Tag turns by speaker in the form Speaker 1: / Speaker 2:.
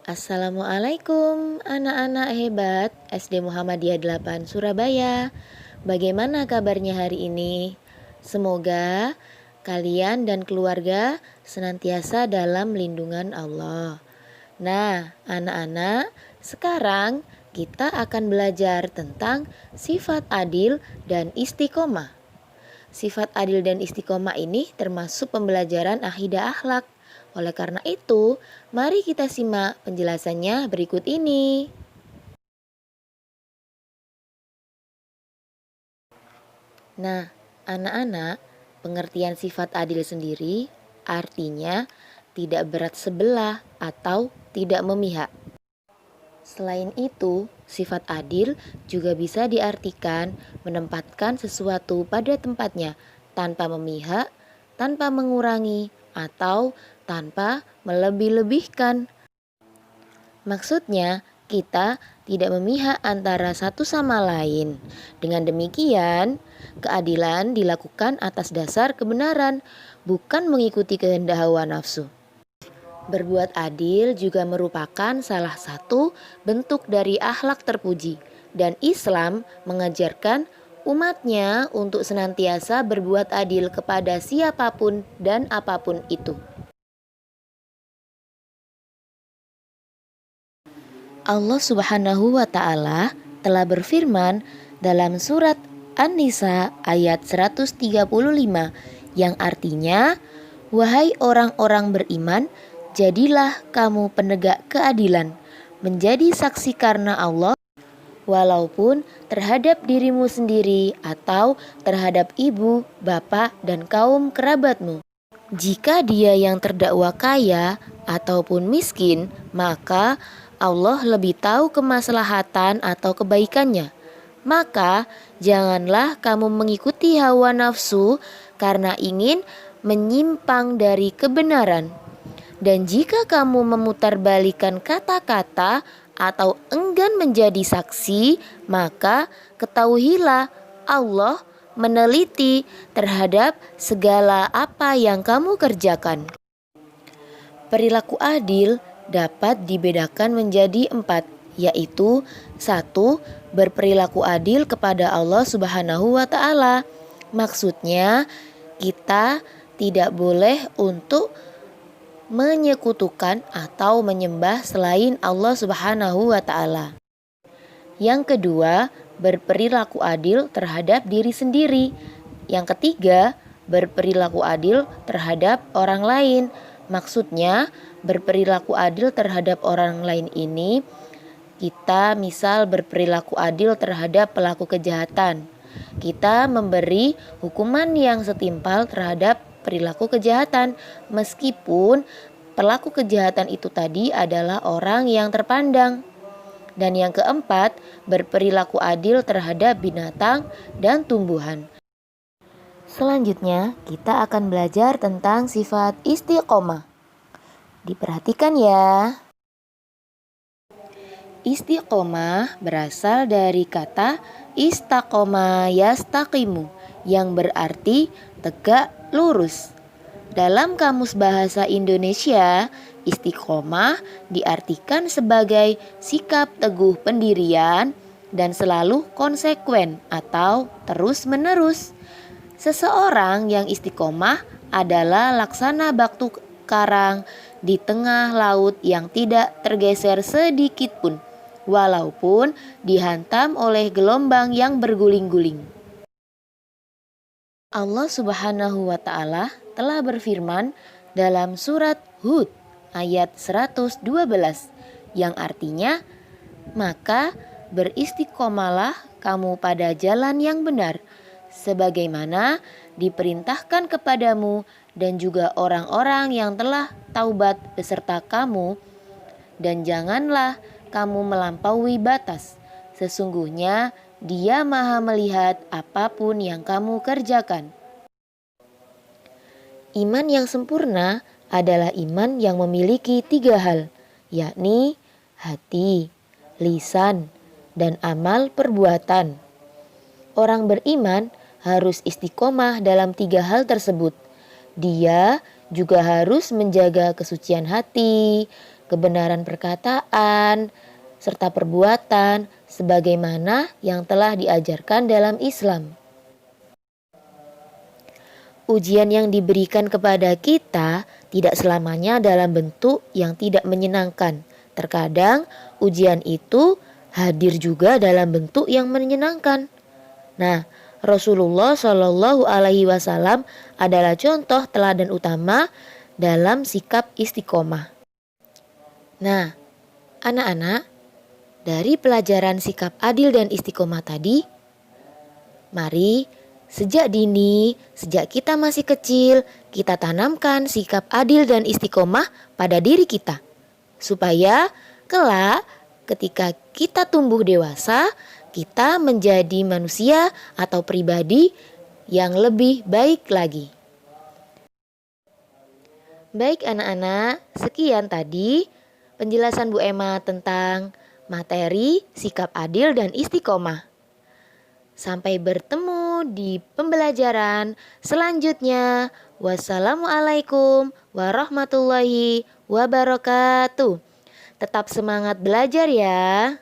Speaker 1: Assalamualaikum anak-anak hebat SD Muhammadiyah 8 Surabaya. Bagaimana kabarnya hari ini? Semoga kalian dan keluarga senantiasa dalam lindungan Allah. Nah, anak-anak, sekarang kita akan belajar tentang sifat adil dan istiqomah. Sifat adil dan istiqomah ini termasuk pembelajaran akidah akhlak. Oleh karena itu, mari kita simak penjelasannya berikut ini. Nah, anak-anak, pengertian sifat adil sendiri artinya tidak berat sebelah atau tidak memihak. Selain itu, sifat adil juga bisa diartikan menempatkan sesuatu pada tempatnya tanpa memihak, tanpa mengurangi, atau tanpa melebih-lebihkan. Maksudnya, kita tidak memihak antara satu sama lain. Dengan demikian, keadilan dilakukan atas dasar kebenaran, bukan mengikuti kehendak hawa nafsu. Berbuat adil juga merupakan salah satu bentuk dari akhlak terpuji, dan Islam mengajarkan umatnya untuk senantiasa berbuat adil kepada siapapun dan apapun itu. Allah Subhanahu wa Ta'ala telah berfirman dalam surat An-Nisa ayat 135 yang artinya, "Wahai orang-orang beriman, jadilah kamu penegak keadilan, menjadi saksi karena Allah, walaupun terhadap dirimu sendiri atau terhadap ibu, bapak, dan kaum kerabatmu. Jika dia yang terdakwa kaya ataupun miskin, maka Allah lebih tahu kemaslahatan atau kebaikannya. Maka janganlah kamu mengikuti hawa nafsu karena ingin menyimpang dari kebenaran. Dan jika kamu memutarbalikkan kata-kata atau enggan menjadi saksi, maka ketahuilah Allah meneliti terhadap segala apa yang kamu kerjakan." Perilaku adil dapat dibedakan menjadi 4, yaitu 1. Berperilaku adil kepada Allah Subhanahu wa Ta'ala. Maksudnya, kita tidak boleh untuk menyekutukan atau menyembah selain Allah Subhanahu wa Ta'ala. Yang kedua, berperilaku adil terhadap diri sendiri. Yang ketiga, berperilaku adil terhadap orang lain. Maksudnya, berperilaku adil terhadap orang lain ini, kita misal berperilaku adil terhadap pelaku kejahatan. Kita memberi hukuman yang setimpal terhadap perilaku kejahatan, meskipun pelaku kejahatan itu tadi adalah orang yang terpandang. Dan yang keempat, berperilaku adil terhadap binatang dan tumbuhan. Selanjutnya, kita akan belajar tentang sifat istiqomah. Diperhatikan ya. Istiqomah berasal dari kata istaqoma yastaqimu yang berarti tegak lurus. Dalam Kamus Bahasa Indonesia, istiqomah diartikan sebagai sikap teguh pendirian dan selalu konsekuen atau terus-menerus. Seseorang yang istiqomah adalah laksana batu karang di tengah laut yang tidak tergeser sedikit pun, walaupun dihantam oleh gelombang yang berguling-guling. Allah Subhanahu wa Ta'ala telah berfirman dalam surat Hud ayat 112 yang artinya, "Maka beristiqomalah kamu pada jalan yang benar, sebagaimana diperintahkan kepadamu dan juga orang-orang yang telah taubat beserta kamu, dan janganlah kamu melampaui batas. Sesungguhnya Dia Maha melihat apapun yang kamu kerjakan." Iman yang sempurna adalah iman yang memiliki 3 hal, yakni hati, lisan, dan amal perbuatan. Orang beriman harus istiqomah dalam 3 hal tersebut. Dia juga harus menjaga kesucian hati, kebenaran perkataan, serta perbuatan sebagaimana yang telah diajarkan dalam Islam. Ujian yang diberikan kepada kita tidak selamanya dalam bentuk yang tidak menyenangkan. Terkadang ujian itu hadir juga dalam bentuk yang menyenangkan. Nah, Rasulullah Shallallahu Alaihi Wasallam adalah contoh teladan utama dalam sikap istiqomah. Nah, anak-anak, dari pelajaran sikap adil dan istiqomah tadi, mari sejak dini, sejak kita masih kecil, kita tanamkan sikap adil dan istiqomah pada diri kita. Supaya kelak ketika kita tumbuh dewasa, kita menjadi manusia atau pribadi yang lebih baik lagi. Baik anak-anak, sekian tadi penjelasan Bu Emma tentang materi sikap adil dan istiqomah. Sampai bertemu di pembelajaran selanjutnya. Wassalamualaikum warahmatullahi wabarakatuh. Tetap semangat belajar ya.